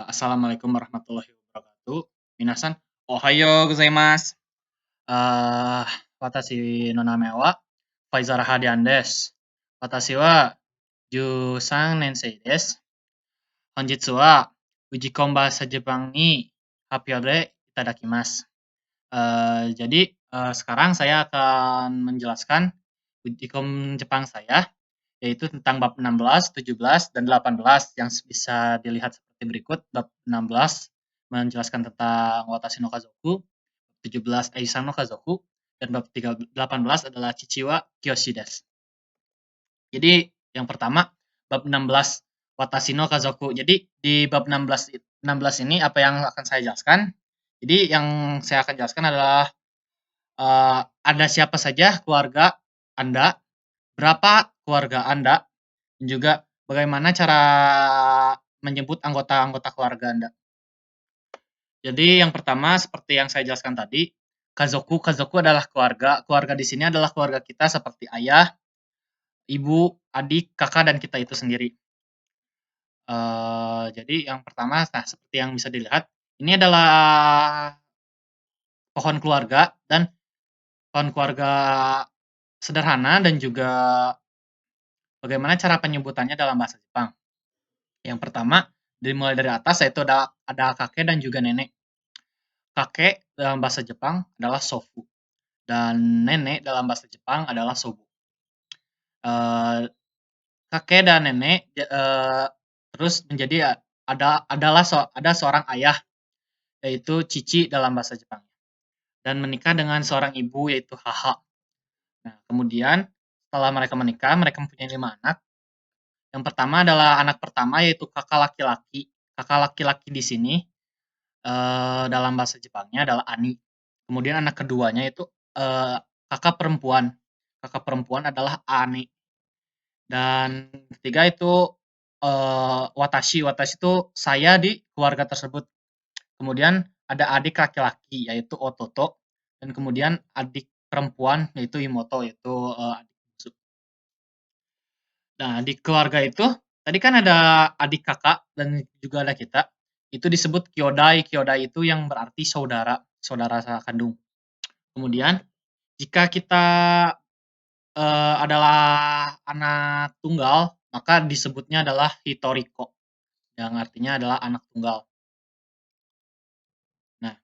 Assalamualaikum warahmatullahi wabarakatuh. Minasan, ohayo gozaimasu. Ah, watashi no name wa Faizal Rahadian desu. Watashi wa 13年生です。本日はuji bahasa Jepang ni発表でいただきます。Jadi sekarang saya akan menjelaskan uji Jepang saya, yaitu tentang bab 16, 17, dan 18 yang bisa dilihat seperti berikut. Bab 16 menjelaskan tentang Watashi no Kazoku, 17 Eisan no Kazoku, dan bab 18 adalah Chichiwa Kiyoshi desu. Jadi yang pertama bab 16 Watashi no Kazoku. Jadi di bab 16 ini apa yang akan saya jelaskan? Jadi yang saya akan jelaskan adalah ada siapa saja keluarga Anda, berapa keluarga Anda, dan juga bagaimana cara menyebut anggota-anggota keluarga Anda. Jadi yang pertama seperti yang saya jelaskan tadi, Kazoku. Kazoku adalah keluarga. Keluarga di sini adalah keluarga kita seperti ayah, ibu, adik, kakak, dan kita itu sendiri. Jadi yang pertama, nah seperti yang bisa dilihat, ini adalah pohon keluarga, dan pohon keluarga sederhana dan juga bagaimana cara penyebutannya dalam bahasa Jepang. Yang pertama, dimulai dari atas, yaitu ada kakek dan juga nenek. Kakek dalam bahasa Jepang adalah sofu, dan nenek dalam bahasa Jepang adalah sobu. Kakek dan nenek terus menjadi ada seorang ayah, yaitu cici dalam bahasa Jepang, dan menikah dengan seorang ibu, yaitu haha. Nah, kemudian setelah mereka menikah, mereka mempunyai 5 anak. Yang pertama adalah anak pertama, yaitu kakak laki-laki. Kakak laki-laki di sini dalam bahasa Jepangnya adalah ani. Kemudian anak keduanya itu kakak perempuan. Kakak perempuan adalah ane. Dan ketiga itu watashi. Watashi itu saya di keluarga tersebut. Kemudian ada adik laki-laki, yaitu ototo. Dan kemudian adik perempuan, yaitu imoto, yaitu adik bungsu. Nah, di keluarga itu tadi kan ada adik kakak dan juga ada kita. Itu disebut kyodai. Kyodai itu yang berarti saudara, saudara kandung. Kemudian jika kita adalah anak tunggal, maka disebutnya adalah hitoriko, yang artinya adalah anak tunggal. Nah,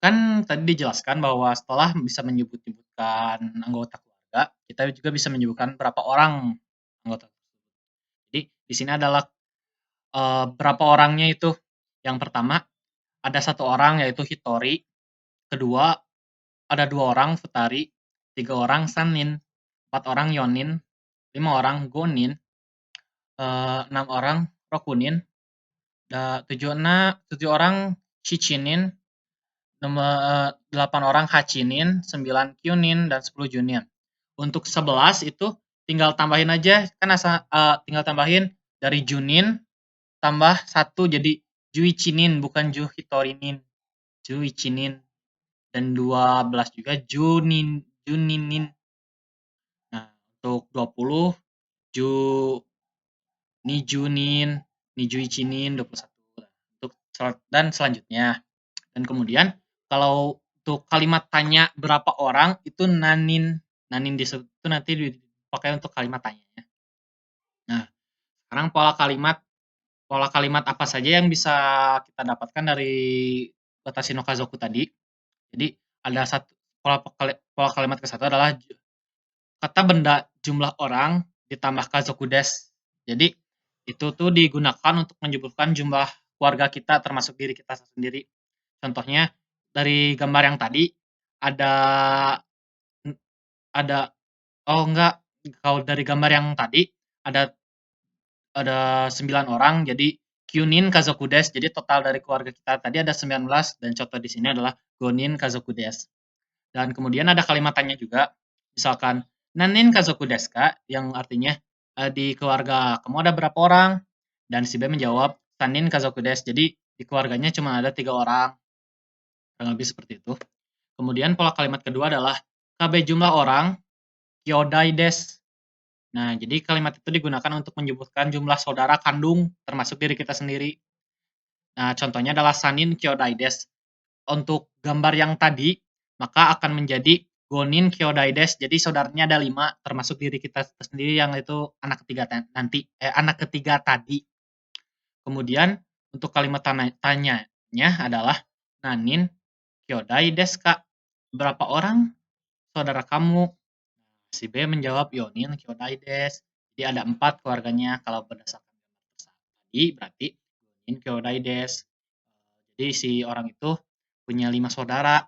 kan tadi dijelaskan bahwa setelah bisa menyebutkan anggota keluarga, kita juga bisa menyebutkan berapa orang anggota. Jadi di sini adalah berapa orangnya itu. Yang pertama ada 1 orang, yaitu hitori. Kedua ada 2 orang, futari. 3 orang, sanin. 4 orang, yonin. 5 orang, gonin. 6 orang, rokunin. 7 orang, shichinin. 8 orang, hachinin. 9 kyunin, dan 10 junin. Untuk 11 itu tinggal tambahin aja, kan tinggal tambahin dari junin tambah 1 jadi juichinin, bukan juhitorinin. Juichinin. Dan 12 juga juninin. Nah, untuk 20 ju nijunin, nijuichinin, 21. Untuk dan selanjutnya. Dan kemudian kalau untuk kalimat tanya berapa orang itu nanin. Nanin disebut itu nanti dipakai untuk kalimat tanyanya. Nah, sekarang pola kalimat apa saja yang bisa kita dapatkan dari Watashi no Kazoku tadi. Jadi ada pola kalimat ke satu adalah kata benda jumlah orang ditambah kazoku desu. Jadi itu tuh digunakan untuk menyebutkan jumlah keluarga kita termasuk diri kita sendiri. Contohnya dari gambar yang tadi ada ada oh enggak, kalau dari gambar yang tadi ada 9 orang, jadi kyunin kazoku desu. Jadi total dari keluarga kita tadi ada 19, dan contoh di sini adalah gonin kazoku desu. Dan kemudian ada kalimat tanya juga, misalkan nanin kazoku desu ka, yang artinya di keluarga kamu ada berapa orang? Dan si B menjawab sanin kazoku desu. Jadi di keluarganya cuma ada 3 orang. Kurang lebih seperti itu. Kemudian pola kalimat kedua adalah kabe jumlah orang kyodai desu. Nah, jadi kalimat itu digunakan untuk menyebutkan jumlah saudara kandung termasuk diri kita sendiri. Nah, contohnya adalah Sanin Kyodaides. Untuk gambar yang tadi, maka akan menjadi Gonin Kyodaides. Jadi saudaranya ada 5, termasuk diri kita sendiri yang itu anak ketiga anak ketiga tadi. Kemudian untuk kalimat tanyanya adalah Nanin Kyodaides, Kak. Berapa orang saudara kamu? Si B menjawab Yonin Kyodaides. Jadi ada 4 keluarganya kalau berdasarkan tadi berarti Yonin Kyodaides. Jadi si orang itu punya 5 saudara.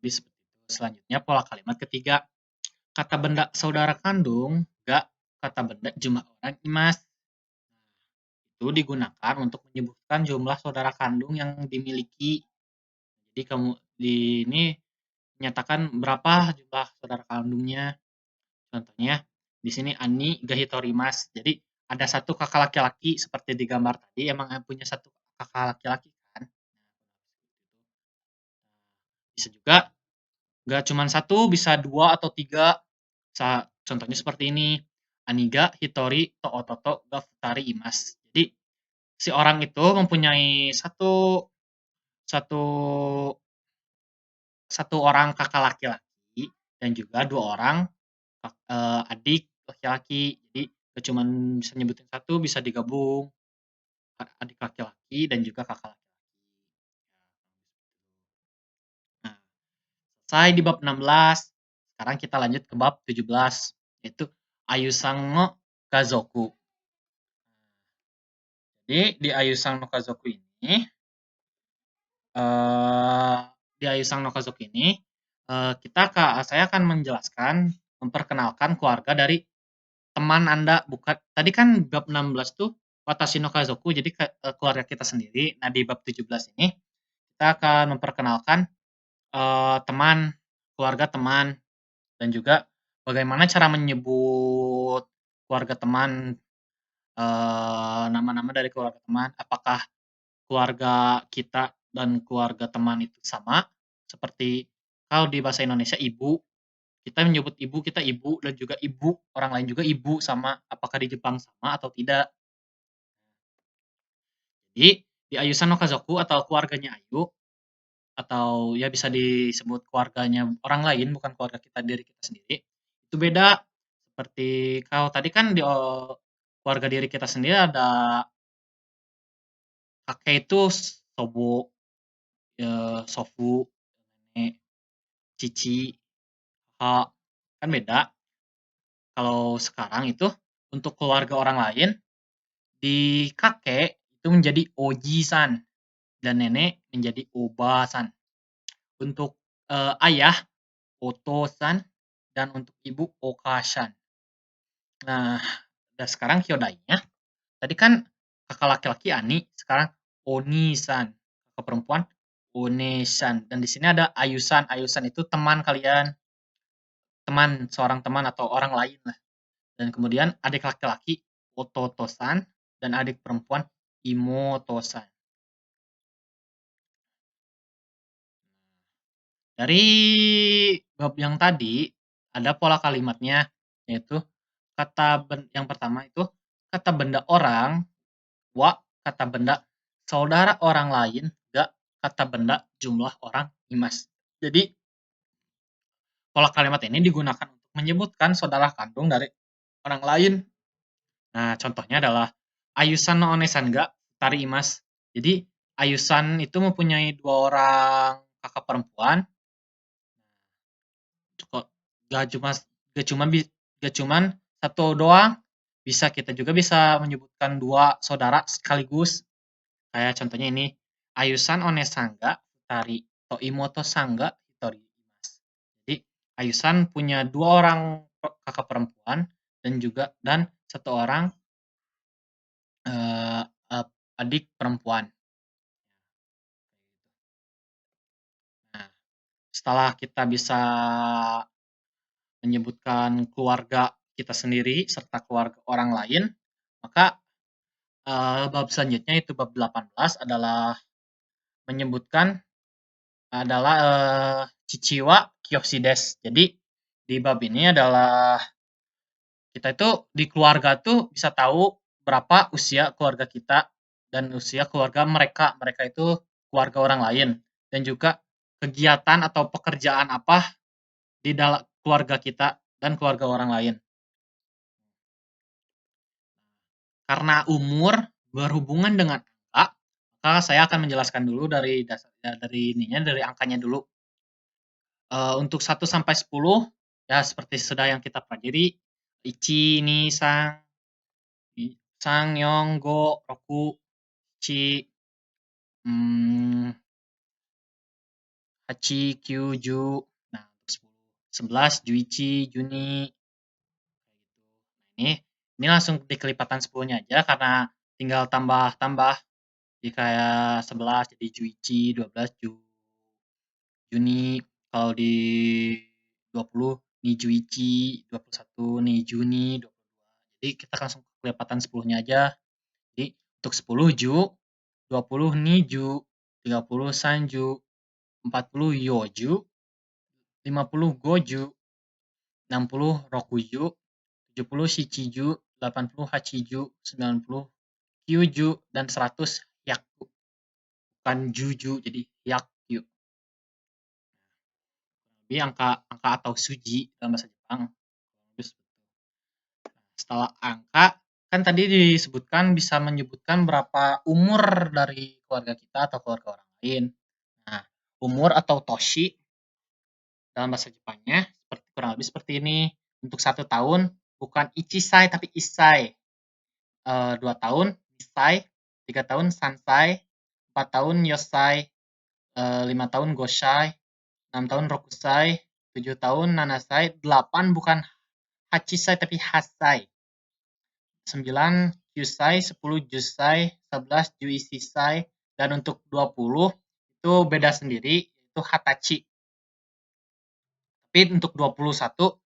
Jadi seperti itu. Selanjutnya pola kalimat ketiga. Kata benda saudara kandung, gak kata benda jumlah orang imas. Itu digunakan untuk menyebutkan jumlah saudara kandung yang dimiliki. Jadi kamu di ini menyatakan berapa jumlah saudara kandungnya. Contohnya di sini Ani Gahitorimas. Jadi ada satu kakak laki-laki seperti di gambar tadi, emang punya satu kakak laki-laki kan. Bisa juga nggak cuma satu, bisa 2 atau 3. Contohnya seperti ini. Aniga Hitori Toototo ga Futari Imas. Jadi si orang itu mempunyai satu satu orang kakak laki-laki dan juga 2 orang adik laki-laki. Jadi gak cuma bisa nyebutin satu, bisa digabung adik laki-laki dan juga kakak laki-laki. Nah, selesai di bab 16. Sekarang kita lanjut ke bab 17, yaitu Ayusang no Kazoku. Jadi di Ayusang no Kazoku ini, saya akan memperkenalkan keluarga dari teman Anda. Tadi kan bab 16 tuh Watashi no Kazoku, jadi keluarga kita sendiri. Nah, di bab 17 ini kita akan memperkenalkan keluarga teman, dan juga bagaimana cara menyebut keluarga teman, nama-nama dari keluarga teman. Apakah keluarga kita dan keluarga teman itu sama? Seperti kalau di bahasa Indonesia ibu, kita menyebut ibu, kita ibu, dan juga ibu, orang lain juga ibu, sama. Apakah di Jepang sama atau tidak? Jadi, di Ayusan no Kazoku atau keluarganya Ayu, atau ya bisa disebut keluarganya orang lain, bukan keluarga kita, diri kita sendiri, itu beda. Seperti kalau tadi kan di keluarga diri kita sendiri ada kakek itu sobo, sofu, nenek, cici, ha, kan beda. Kalau sekarang itu untuk keluarga orang lain, di kakek itu menjadi oji-san dan nenek menjadi oba-san. Untuk ayah oto-san dan untuk ibu oka-san. Nah, dan sekarang kyodai-nya. Tadi kan kakak laki-laki Ani, sekarang oni-san. Kakak perempuan one-san. Dan di sini ada ayusan. Ayusan itu teman kalian. Seorang teman atau orang lain lah. Dan kemudian adik laki-laki ototo-san dan adik perempuan imoto-san. Dari bab yang tadi ada pola kalimatnya, yaitu yang pertama itu kata benda orang, wa kata benda saudara orang lain, ga kata benda jumlah orang imas. Jadi pola kalimat ini digunakan untuk menyebutkan saudara kandung dari orang lain. Nah, contohnya adalah Ayusan no Onesan ga Tari Imas. Jadi Ayusan itu mempunyai 2 orang kakak perempuan. Gak cuma gak cuman gak cuman satu doang, kita juga bisa menyebutkan 2 saudara sekaligus. Kayak contohnya ini, Ayusan Onesan ga Futari to Imoto san ga Hitori imasu. Jadi Ayusan punya 2 orang kakak perempuan dan 1 orang adik perempuan. Nah, setelah kita bisa menyebutkan keluarga kita sendiri serta keluarga orang lain, maka bab selanjutnya itu bab 18 adalah menyebutkan Chichiwa Kiyoshi desu. Jadi di bab ini adalah kita itu di keluarga tuh bisa tahu berapa usia keluarga kita. dan usia keluarga mereka. Mereka itu keluarga orang lain, dan juga kegiatan atau pekerjaan apa di dalam keluarga kita dan keluarga orang lain. Karena umur berhubungan dengan angka, maka saya akan menjelaskan dulu dari dasar ya, dari ininya, dari angkanya dulu. Untuk 1 sampai 10, ya seperti sudah yang kita pelajari, ichi, ni, sang, yong, go, roku, chi, mmm, hachi, kyu, ju. Nah, untuk 10. 11, juichi, juni, kayak gitu. Ini langsung di kelipatan 10-nya aja karena tinggal tambah-tambah. Jadi kayak 11 jadi juichi, 12 Juni, kalau di 20 Nijuichi, 21 Nijuni, 22. Jadi kita langsung kelipatan 10-nya aja. Jadi untuk 10 Ju, 20 Niju, 30 Sanju, 40 Yoju, 50 Goju, 60 Rokuju, 70 Shichiju, 80 Hachiju, 90 Kyuju, dan 100 Hyaku. Bukan Juju, jadi Hyaku. Jadi angka atau suji dalam bahasa Jepang. Terus setelah angka, kan tadi disebutkan bisa menyebutkan berapa umur dari keluarga kita atau keluarga orang lain. Nah, umur atau toshi dalam bahasa Jepangnya kurang lebih seperti ini. Untuk 1 tahun bukan ichisai tapi isai. 2 tahun nisai, 3 tahun sansai, 4 tahun yosai, 5 tahun gosai, 6 tahun rokusai, 7 tahun nanasai, 8 bukan hachisai tapi hasai. 9 kyusai, 10 jusai, 11 juisisai, dan untuk 20 itu beda sendiri, itu hatachi. Tapi untuk 21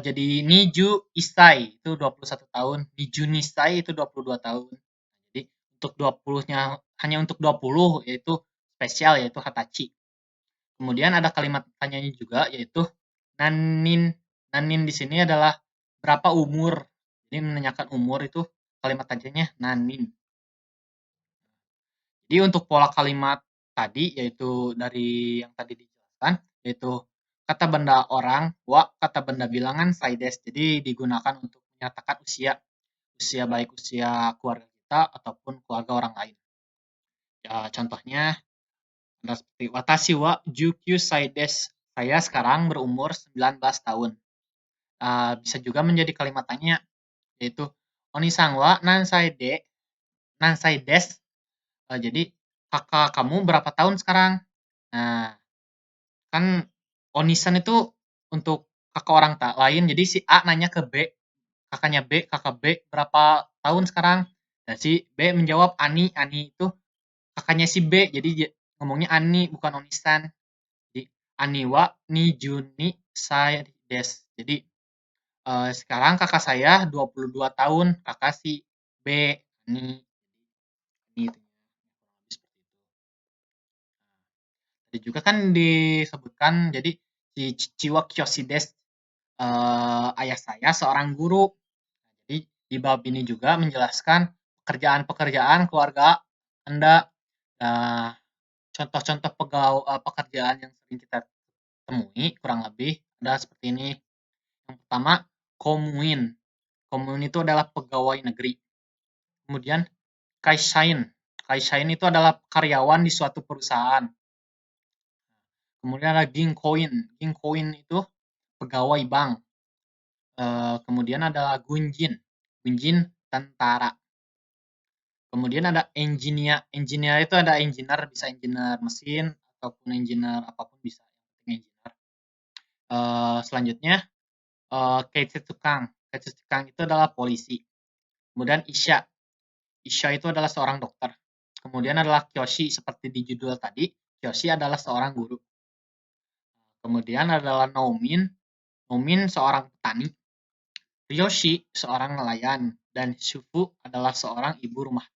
jadi niju isai, itu 21 tahun, niju nisai itu 22 tahun. Jadi untuk 20-nya hanya untuk 20 yaitu spesial, yaitu hatachi. Kemudian ada kalimat tanyanya juga, yaitu nanin. Nanin di sini adalah berapa umur. Jadi menanyakan umur itu kalimat tanyanya nanin. Jadi untuk pola kalimat tadi, yaitu dari yang tadi dijelaskan, yaitu kata benda orang, wa, kata benda bilangan, saides. Jadi digunakan untuk menyatakan usia, baik usia keluarga kita ataupun keluarga orang lain. Ya, contohnya ada seperti watashi wa jukyu saides. Saya sekarang berumur 19 tahun. Bisa juga menjadi kalimat tanya, yaitu Oni-san wa nansai des. Jadi kakak kamu berapa tahun sekarang? Nah, kan Onisan itu untuk kakak orang lain. Jadi si A nanya ke B, kakaknya B, kakak B berapa tahun sekarang? Dan si B menjawab Ani. Ani itu kakaknya si B. Jadi ngomongnya Ani bukan Onisan. Jadi Ani wa ni juni sai des. Jadi sekarang kakak saya 22 tahun, kakak si B, Ani, gitu. Tadi juga kan disebutkan, jadi si Chichiwa Kiyoshi desu, ayah saya seorang guru. Jadi di bab ini juga menjelaskan pekerjaan-pekerjaan keluarga Anda. Nah, contoh-contoh pekerjaan yang sering kita temui kurang lebih ada seperti ini. Yang pertama, komuin. Komuin itu adalah pegawai negeri. Kemudian kaishain. Kaishain itu adalah karyawan di suatu perusahaan. Kemudian ada ginkoin. Ginkoin itu pegawai bank. Kemudian ada gunjin. Gunjin tentara. Kemudian ada engineer. Engineer itu ada engineer, bisa engineer mesin ataupun engineer apapun bisa. Engineer. Selanjutnya Keitsutukang. Keitsutukang itu adalah polisi. Kemudian Isha. Isha itu adalah seorang dokter. Kemudian adalah Kyoshi, seperti di judul tadi. Kyoshi adalah seorang guru. Kemudian adalah Noumin. Noumin seorang petani. Ryoshi seorang nelayan. Dan Shufu adalah seorang ibu rumah.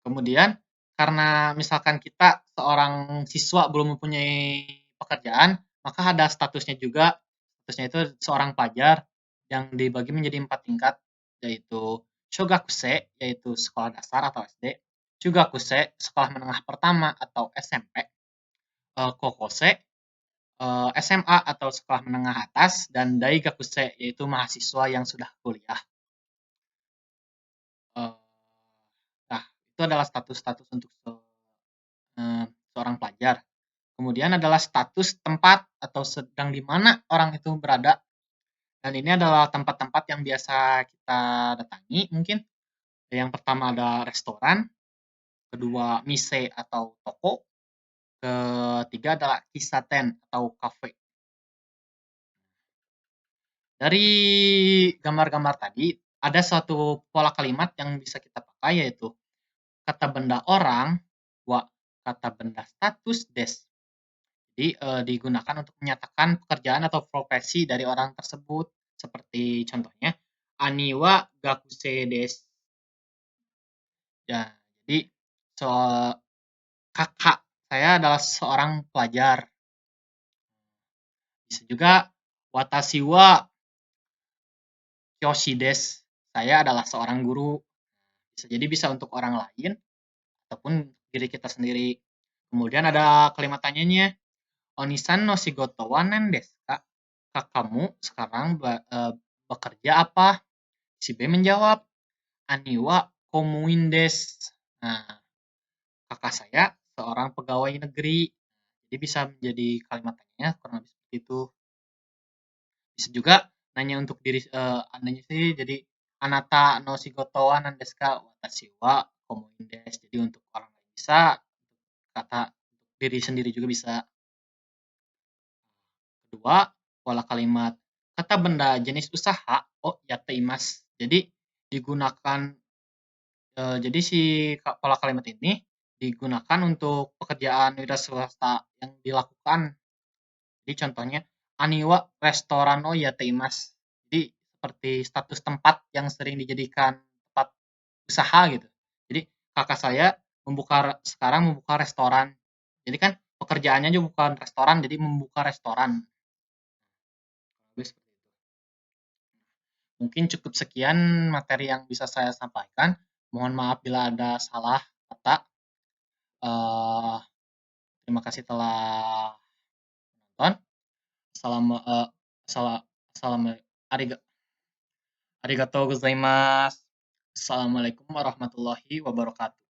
Kemudian karena misalkan kita seorang siswa belum mempunyai pekerjaan, maka ada statusnya juga. Statusnya itu seorang pelajar yang dibagi menjadi 4 tingkat, yaitu Shogakuse yaitu sekolah dasar atau SD, Chugakuse sekolah menengah pertama atau SMP, Kokose SMA atau sekolah menengah atas, dan Daigakuse yaitu mahasiswa yang sudah kuliah. Eh, Nah, itu adalah status-status untuk seorang pelajar. Kemudian adalah status tempat atau sedang di mana orang itu berada. Dan ini adalah tempat-tempat yang biasa kita datangi mungkin. Yang pertama ada restoran, kedua mise atau toko, ketiga adalah kisaten atau cafe. Dari gambar-gambar tadi, ada suatu pola kalimat yang bisa kita pakai yaitu kata benda orang, wa kata benda status des. Jadi digunakan untuk menyatakan pekerjaan atau profesi dari orang tersebut. Seperti contohnya, ani wa gakuse desu. Ya, jadi soal kakak saya adalah seorang pelajar. Bisa juga watashi wa kyoshi desu. Saya adalah seorang guru. Bisa untuk orang lain ataupun diri kita sendiri. Kemudian ada kalimat tanyanya, Onisan no shigoto wa nan desu ka? Kakakmu sekarang bekerja apa? Si B menjawab, Ani wa komuin desu. Nah, kakak saya seorang pegawai negeri. Jadi bisa menjadi kalimat tanya kurang lebih seperti itu. Bisa juga nanya untuk diri nanya sih jadi anata no shigoto wa nan desu ka? Watashi wa komuin desu. Jadi untuk orang lain bisa, kata untuk diri sendiri juga bisa. Kedua, pola kalimat kata benda jenis usaha oh yateimas. Jadi digunakan jadi si pola kalimat ini digunakan untuk pekerjaan wira swasta yang dilakukan. Jadi contohnya aniwa restoran oh yateimas. Jadi seperti status tempat yang sering dijadikan tempat usaha gitu. Jadi kakak saya sekarang membuka restoran. Jadi kan pekerjaannya juga bukan restoran, jadi membuka restoran. Mungkin cukup sekian materi yang bisa saya sampaikan. Mohon maaf bila ada salah kata. Eh, Terima kasih telah menonton. Salam, salam, salam, arigatou gozaimasu. Assalamualaikum warahmatullahi wabarakatuh.